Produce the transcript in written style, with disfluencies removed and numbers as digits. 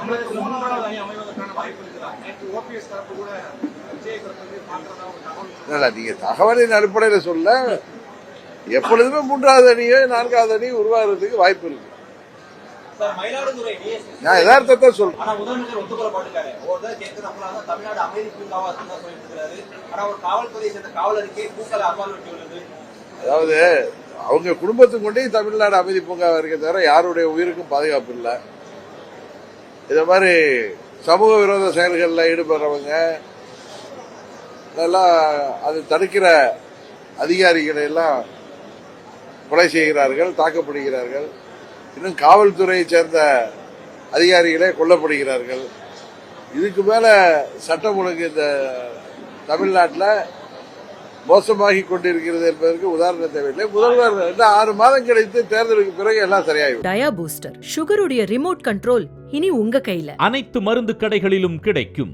தமிழகத்தில் மூன்றாவது அணி அமைவதற்கான வாய்ப்பு இருக்குதா? நேற்று ஓபிஎஸ் தரப்பு கூட விஜய் தரப்பு பார்க்கிறதா ஒரு தகவல். நீங்க தகவலின் அடிப்படையில் சொல்ல எப்பொழுதுமே மூன்றாவது அணியோ நான்காவது அணி உருவாகிறதுக்கு வாய்ப்பு இருக்கு. மயிலாடுதுறை நான் யதார்த்தத்தை சொல்றேன். ஆனா முதலமைச்சர் ஒத்துக்கொள்ள மாட்டேங்காரு. ஒருதான் கேட்குது நம்மளால தமிழ்நாடு அமைதி பூங்காவா தான் சொல்லிட்டு இருக்காரு. ஆனா ஒரு காவல்துறையை சேர்ந்த காவலருக்கே பூக்களை அப்பால் வெட்டி உள்ளது. அதாவது அவங்க குடும்பத்துக்கு கொண்டே தமிழ்நாடு அமைதி பூங்காவா இருக்க தவிர யாருடைய உயிருக்கும் பாதுகாப்பு இல்லை. இத மாதிரி சமூக விரோத செயல்களில் ஈடுபடுறவங்க எல்லாம் அது தடுக்கிற அதிகாரிகளை எல்லாம் கொலை செய்கிறார்கள், தாக்கப்படுகிறார்கள். இன்னும் காவல்துறையை சேர்ந்த அதிகாரிகளே கொல்லப்படுகிறார்கள். இதுக்கு மேல சட்டம் ஒழுங்கு இந்த தமிழ்நாட்டில் மோசமாகி கொண்டிருக்கிறது என்பதற்கு உதாரணம் தேவையில்லை. முதல்வர் 6 மாதம் கழித்து தேர்தலுக்கு பிறகு எல்லாம் சரியாயிடும். டயா பூஸ்டர் சுகருடைய ரிமோட் கண்ட்ரோல் இனி உங்க கையில. அனைத்து மருந்து கடைகளிலும் கிடைக்கும்.